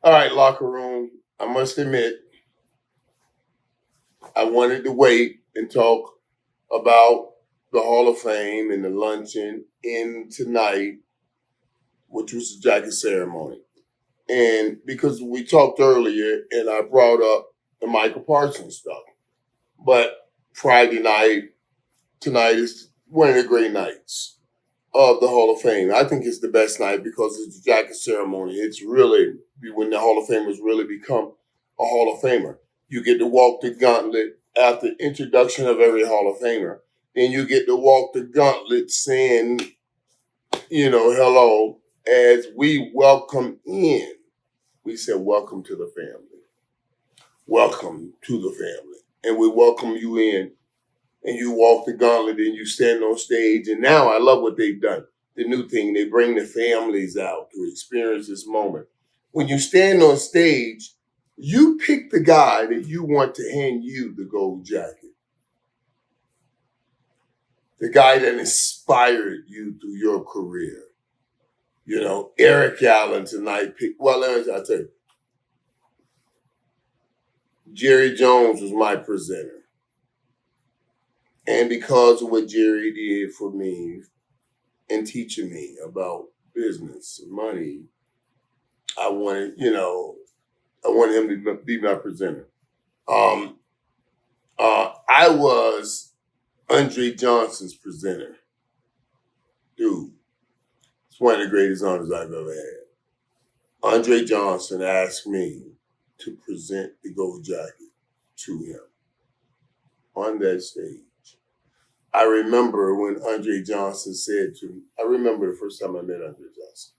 All right, locker room. I must admit, I wanted to wait and talk about the Hall of Fame and the luncheon in tonight, which was the jacket ceremony. And because we talked earlier and I brought up the Michael Parsons stuff. But Friday night, tonight is one of the great nights of the Hall of Fame. I think it's the best night because it's the jacket ceremony. It's really when the Hall of Famers really become a Hall of Famer. You get to walk the gauntlet after introduction of every Hall of Famer. Then you get to walk the gauntlet saying, hello, as we welcome in. We said, welcome to the family. Welcome to the family. And we welcome you in. And you walk the gauntlet and you stand on stage. And now I love what they've done. The new thing, they bring the families out to experience this moment. When you stand on stage, you pick the guy that you want to hand you the gold jacket. The guy that inspired you through your career. Eric Allen tonight picked, I'll tell you. Jerry Jones was my presenter. And because of what Jerry did for me and teaching me about business and money, I wanted him to be my presenter. I was Andre Johnson's presenter. Dude, it's one of the greatest honors I've ever had. Andre Johnson asked me to present the gold jacket to him on that stage. I remember when Andre Johnson said to me, I remember the first time I met Andre Johnson.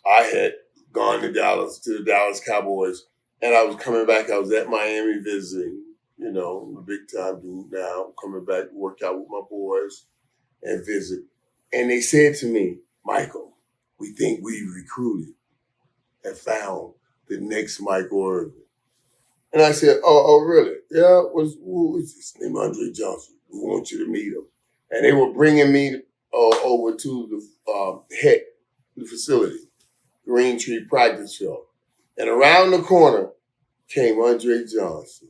I had gone to the Dallas Cowboys, and I was coming back. I was at Miami visiting, I'm a big time dude now. I'm coming back to work out with my boys and visit. And they said to me, Michael, we think we recruited and found the next Michael Irvin. And I said, oh, really? Yeah, who is his name? Andre Johnson. We want you to meet him. And they were bringing me over to the facility, Green Tree Practice Field. And around the corner came Andre Johnson.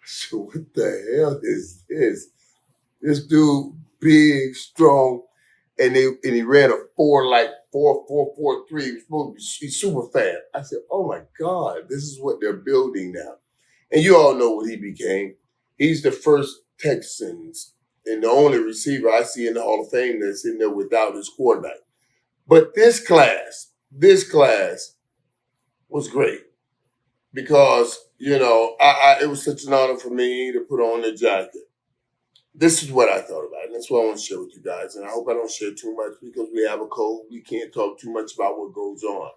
So what the hell is this? This dude, big, strong, and he ran a 4.43. He's super fast. I said, oh my God, this is what they're building now. And you all know what he became. He's the first Texans and the only receiver I see in the Hall of Fame that's in there without his quarterback. But this class was great because, it was such an honor for me to put on the jacket. This is what I thought about, and that's what I want to share with you guys. And I hope I don't share too much because we have a code. We can't talk too much about what goes on.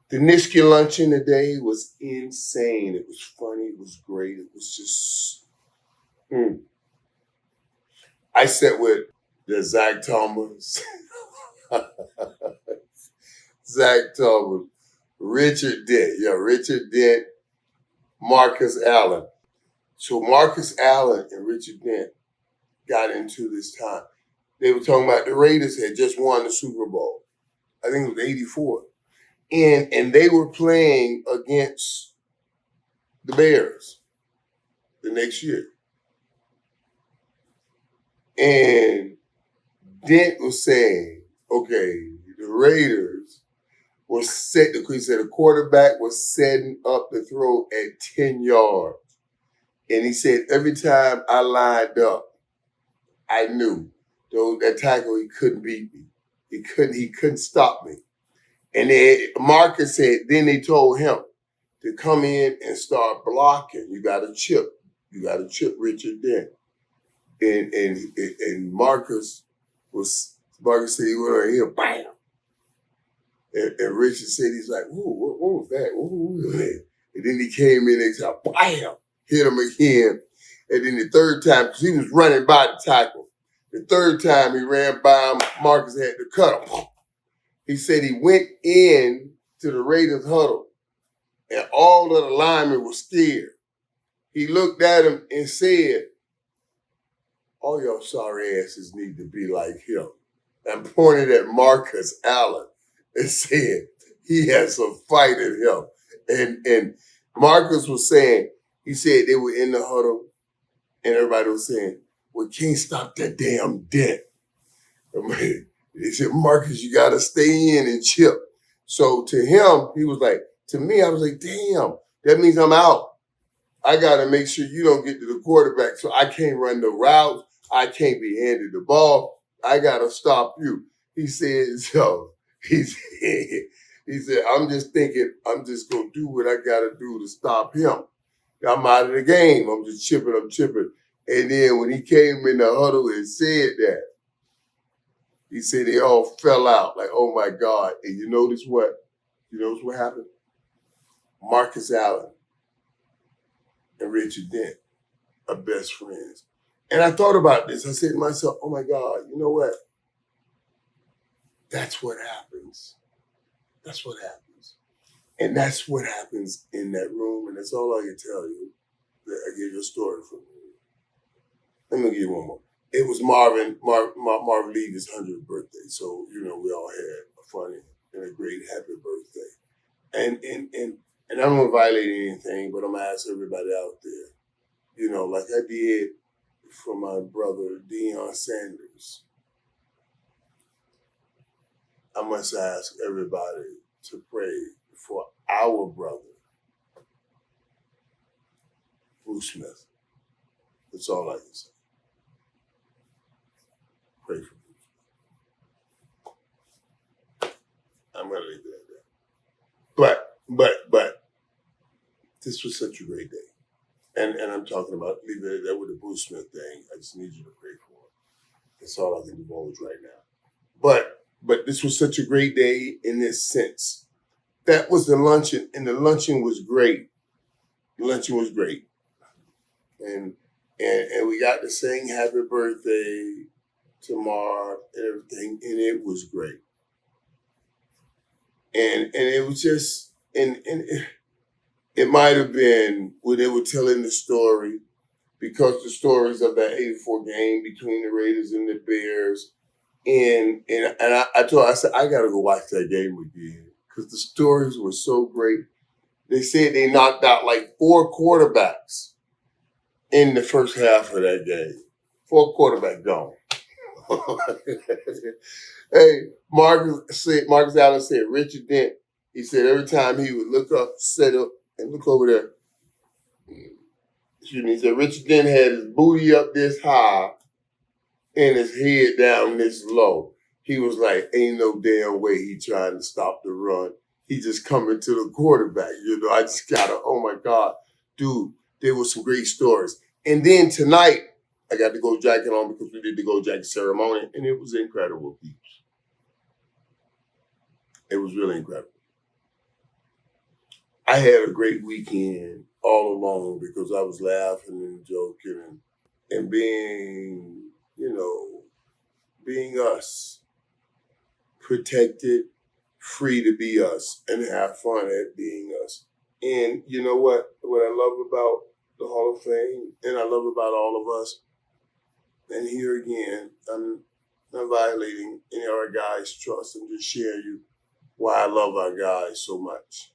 The Nishki luncheon today was insane. It was funny. It was great. It was just... I sat with the Zach Thomas, Richard Dent, Marcus Allen. So Marcus Allen and Richard Dent got into this time. They were talking about the Raiders had just won the Super Bowl. I think it was 84. And they were playing against the Bears the next year. And Dent was saying, okay, the Raiders were he said the quarterback was setting up the throw at 10 yards. And he said, every time I lined up, I knew that tackle, he couldn't beat me. He couldn't stop me. And then Marcus said, then they told him to come in and start blocking. You got to chip Richard Dent. And Marcus said he went right here, bam. And Richard said, he's like, what was that? What was that? And then he came in and said, bam, hit him again. And then the third time, because he was running by the tackle, the third time he ran by him, Marcus had to cut him. He said he went in to the Raiders huddle and all of the linemen were scared. He looked at him and said, all y'all sorry asses need to be like him. And pointed at Marcus Allen and said he has some fight in him. And Marcus was saying, he said they were in the huddle and everybody was saying, we can't stop that damn dent. They said, Marcus, you got to stay in and chip. So to him, he was like, to me, I was like, damn, that means I'm out. I got to make sure you don't get to the quarterback. So I can't run the routes. I can't be handed the ball. I got to stop you. He said, so he said, I'm just thinking, I'm just going to do what I got to do to stop him. I'm out of the game. I'm chipping. And then when he came in the huddle and said that, he said they all fell out. Like, oh my God. And you notice what? You notice what happened? Marcus Allen and Richard Dent are best friends. And I thought about this. I said to myself, oh my God, you know what? That's what happens. That's what happens. And that's what happens in that room. And that's all I can tell you. I gave you a story from me. Let me give you one more. It was Marvin Levy's 100th birthday. So, you know, we all had a funny and a great happy birthday. And I don't want to violate anything, but I'm going to ask everybody out there, you know, like I did for my brother, Deion Sanders. I must ask everybody to pray for our brother, Bruce Smith. That's all I can say. Pray for Bruce. I'm going to leave it at that. But this was such a great day. And I'm talking about leaving it there with the Bruce Smith thing. I just need you to pray for it. That's all I can divulge right now. But this was such a great day in this sense. That was the luncheon, and the luncheon was great. The luncheon was great. And we got to sing happy birthday to Marv and everything, and it was great. And it was just, and it might have been where they were telling the story, because the stories of that 84 game between the Raiders and the Bears. And I said, I got to go watch that game again because the stories were so great. They said they knocked out like 4 quarterbacks in the first half of that game. 4 quarterbacks gone. Hey, Marcus Allen said, Richard Dent, he said every time he would look up, set up, and look over there. Excuse me, he said Richard Dent had his booty up this high and his head down this low. He was like, ain't no damn way he trying to stop the run. He just coming to the quarterback. You know, I just gotta, oh my God. Dude, there were some great stories. And then tonight, I got to go jacket on because we did the go jacket ceremony, and it was incredible, peeps. It was really incredible. I had a great weekend all along because I was laughing and joking and being, you know, being us, protected, free to be us, and have fun at being us. And you know what I love about the Hall of Fame, and I love about all of us, and here again, I'm not violating any of our guys' trust. I'm just sharing you why I love our guys so much.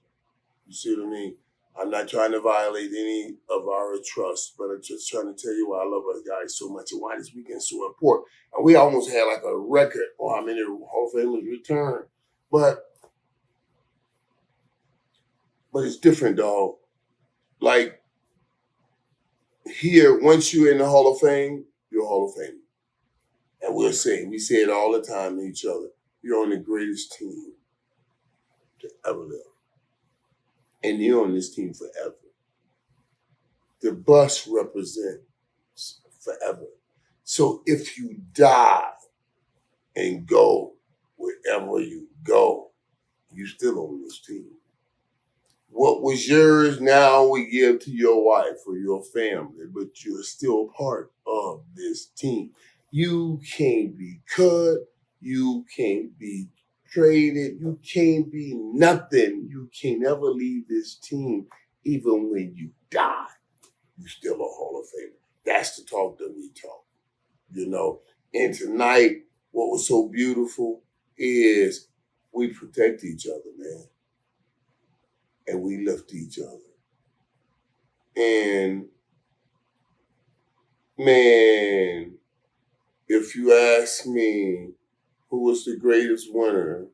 You see what I mean? I'm not trying to violate any of our trust, but I'm just trying to tell you why I love our guys so much and why this weekend is so important. And we almost had like a record on how many Hall of Famers returned. But it's different, dog. Like, here, once you're in the Hall of Fame, you're a Hall of Famer. And we say it all the time to each other. You're on the greatest team to ever live. And you're on this team forever. The bus represents forever. So if you die and go wherever you go, you still on this team. What was yours now we give to your wife or your family, but you're still part of this team. You can't be cut. You can't be traded. You can't be nothing. You can't ever leave this team. Even when you die, you're still a Hall of Famer. That's the talk that we talk. you know. And tonight, what was so beautiful is we protect each other, man. And we lift each other. And man, if you ask me who was the greatest winner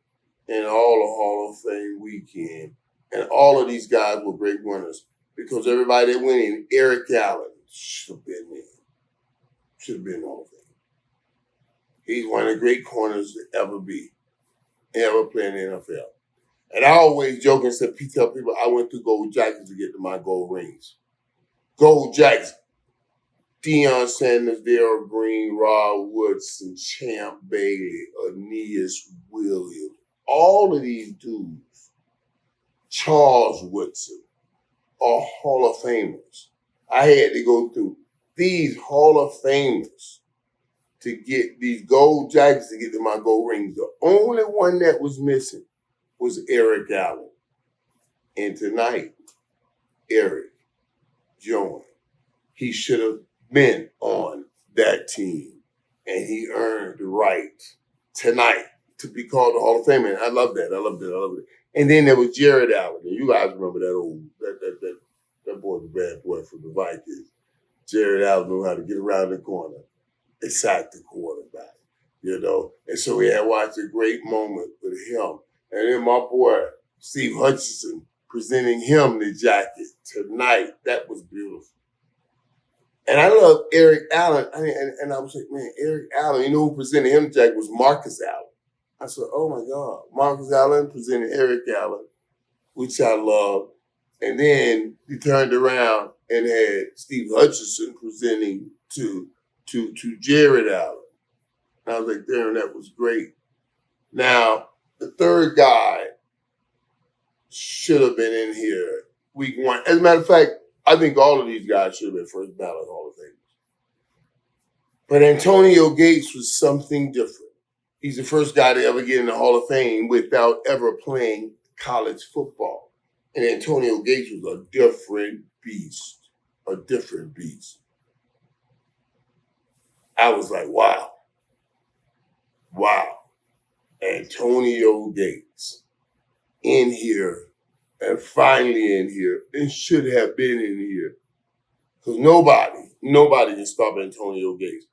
in all of Hall of Fame weekend, and all of these guys were great winners because everybody that went in, Eric Allen should have been there. Should have been Hall of Fame. He's one of the great corners to ever be, ever play in the NFL. And I always joke and tell people I went through gold jackets to get to my gold rings. Gold jackets. Deion Sanders, Darrell Green, Rod Woodson, Champ Bailey, Aeneas Williams. All of these dudes, Charles Woodson, are Hall of Famers. I had to go through these Hall of Famers to get these gold jackets to get to my gold rings. The only one that was missing was Eric Allen. And tonight, Eric joined. He should have been on that team. And he earned the right tonight to be called the Hall of Fame. And I love that. I love it. And then there was Jared Allen. And you guys remember that boy, the bad boy from the Vikings. Jared Allen knew how to get around the corner and sack the quarterback, you know. And so we had watched a great moment with him. And then my boy, Steve Hutchinson, presenting him the jacket tonight. That was beautiful. And I love Eric Allen. And I was like, man, Eric Allen, you know who presented him the jacket was Marcus Allen. I said, oh my God. Marcus Allen presented Eric Allen, which I love. And then he turned around and had Steve Hutchinson presenting to Jared Allen. And I was like, damn, that was great. Now, the third guy should have been in here week one. As a matter of fact, I think all of these guys should have been first ballot Hall of Famers. But Antonio Gates was something different. He's the first guy to ever get in the Hall of Fame without ever playing college football. And Antonio Gates was a different beast. I was like, wow. Antonio Gates in here and finally in here and should have been in here. Because nobody can stop Antonio Gates.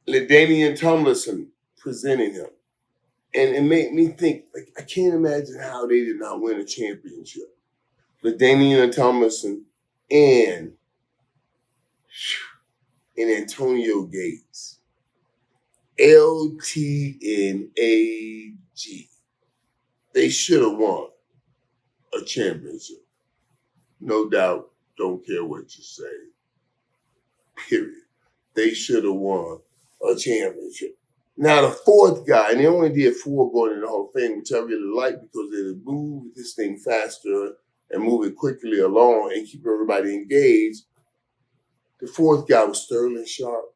LaDainian Tomlinson presenting him. And it made me think, like, I can't imagine how they did not win a championship. LaDainian Tomlinson and Antonio Gates. LTNAG. They should have won a championship. No doubt, don't care what you say. Period. They should have won a championship. Now, the fourth guy, and they only did 4 going in the Hall of Fame, which I really like because they moved this thing faster and move it quickly along and keep everybody engaged. The fourth guy was Sterling Sharpe.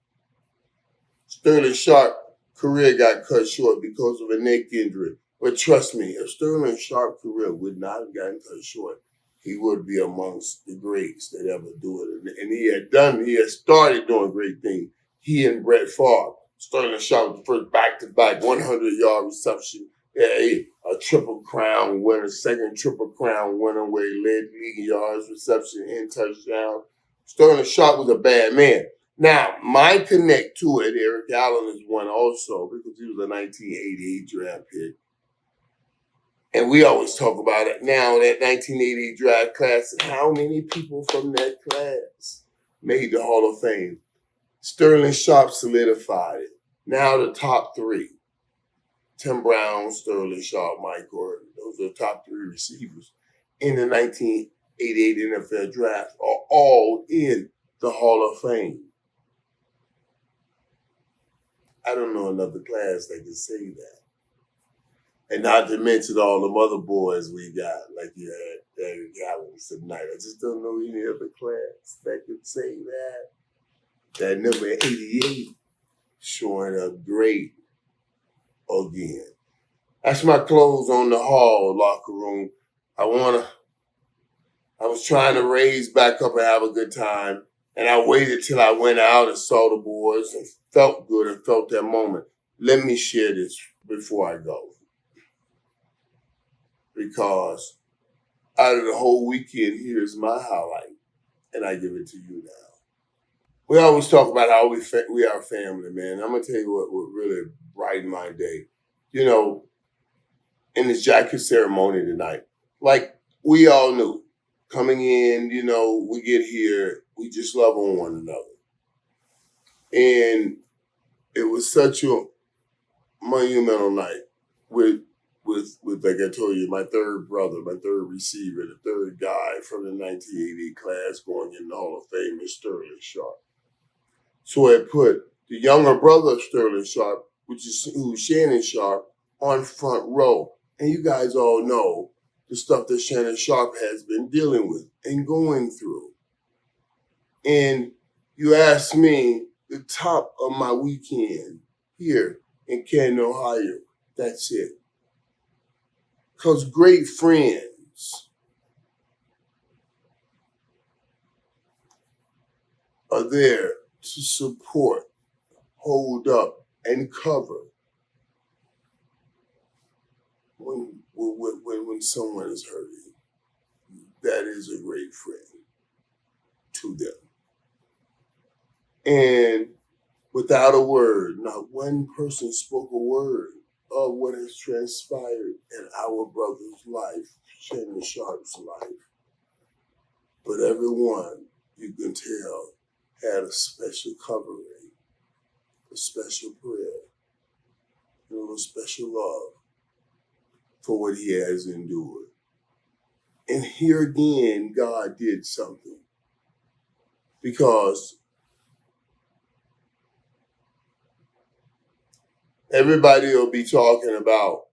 Sterling Sharpe's career got cut short because of a neck injury. But trust me, if Sterling Sharpe's career would not have gotten cut short, he would be amongst the greats that ever do it. And he had started doing great things. He and Brett Favre. Sterling Sharpe was the first back-to-back 100-yard reception. A triple crown winner, second triple crown winner where he led league yards, reception, and touchdown. Sterling Sharpe was a bad man. Now, my connect to it, Eric Allen is one also because he was a 1988 draft pick. And we always talk about it now, that 1988 draft class, and how many people from that class made the Hall of Fame. Sterling Sharpe solidified it. Now the top 3. Tim Brown, Sterling Sharpe, Mike Gordon. Those are the top 3 receivers in the 1988 NFL draft are all in the Hall of Fame. I don't know another class that can say that. And not to mention all the other boys we got, like you had Eric Allen tonight. I just don't know any other class that could say that. That number 88 showing up great again. That's my close on the hall locker room. I was trying to raise back up and have a good time. And I waited till I went out and saw the boys and felt good and felt that moment. Let me share this before I go. Because out of the whole weekend, here's my highlight. And I give it to you now. We always talk about how we are family, man. I'm going to tell you what really brightened my day. You know, in this jacket ceremony tonight, like we all knew, coming in, you know, we get here, we just love on one another. And it was such a monumental night with like I told you, my third brother, my third receiver, the third guy from the 1980 class going in the Hall of Fame is Sterling Sharpe. So I put the younger brother of Sterling Sharpe, who's Shannon Sharpe, on front row. And you guys all know the stuff that Shannon Sharpe has been dealing with and going through. And you asked me, the top of my weekend here in Canton, Ohio, that's it. Because great friends are there to support, hold up, and cover when someone is hurting. That is a great friend to them. And without a word, not one person spoke a word of what has transpired in our brother's life, Shannon Sharpe's life. But everyone, you can tell, had a special covering, a special prayer, and a special love for what he has endured. And here again, God did something. Because everybody will be talking about,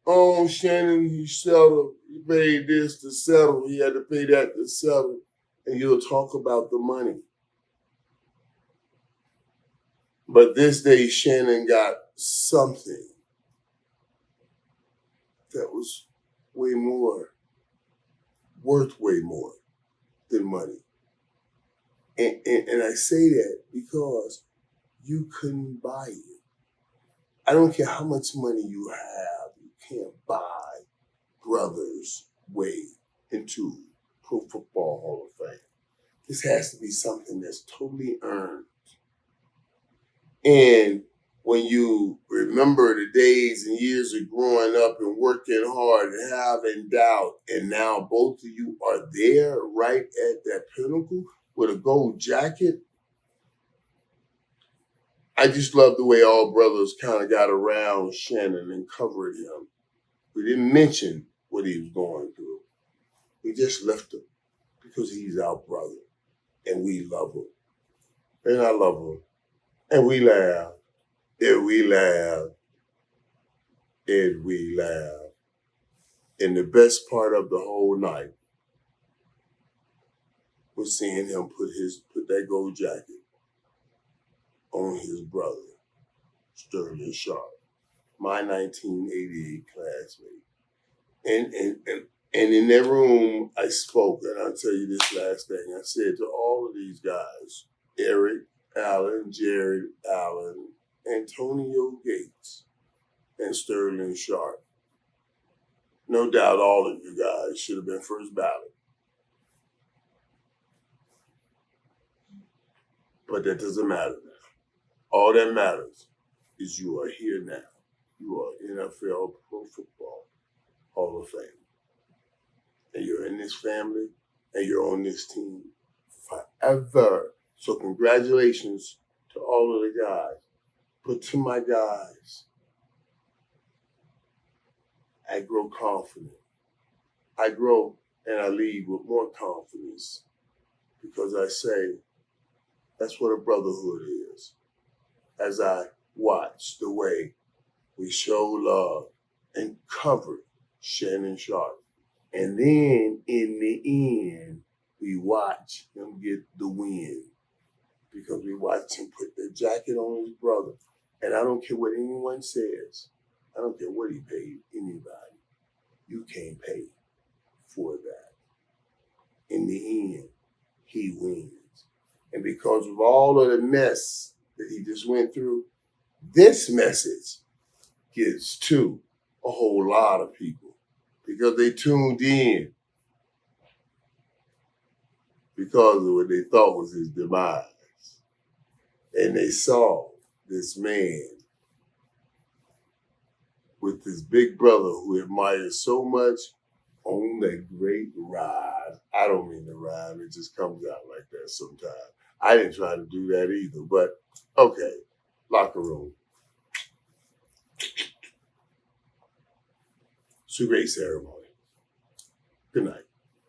oh, Shannon, he settled. He paid this to settle. He had to pay that to settle. And you'll talk about the money. But this day, Shannon got something that was way more, worth way more than money. And I say that because you couldn't buy it. I don't care how much money you have, you can't buy brothers' way into Pro Football Hall of Fame. This has to be something that's totally earned. And when you remember the days and years of growing up and working hard and having doubt, and now both of you are there right at that pinnacle with a gold jacket, I just love the way all brothers kind of got around Shannon and covered him. We didn't mention what he was going through. We just left him because he's our brother and we love him. And I love him. And we laugh. And we laugh. And we laugh. And the best part of the whole night was seeing him put that gold jacket on his brother, Sterling Sharpe, my 1988 classmate. And in that room, I spoke, and I'll tell you this last thing. I said to all of these guys, Eric Allen, Jared Allen, Antonio Gates, and Sterling Sharpe. No doubt all of you guys should have been first ballot. But that doesn't matter now. All that matters is you are here now. You are NFL Pro Football Hall of Fame. And you're in this family, and you're on this team forever. So congratulations to all of the guys. But to my guys, I grow confident. I grow and I lead with more confidence because I say that's what a brotherhood is. As I watch the way we show love and cover Shannon Sharpe. And then in the end, we watch him get the win because we watch him put the jacket on his brother. And I don't care what anyone says. I don't care what he paid anybody. You can't pay for that. In the end, he wins. And because of all of the mess that he just went through, this message gets to a whole lot of people because they tuned in because of what they thought was his demise. And they saw this man with this big brother who admires so much on that great ride. I don't mean to rhyme, it just comes out like that sometimes. I didn't try to do that either, but okay, locker room. It's a great ceremony. Good night.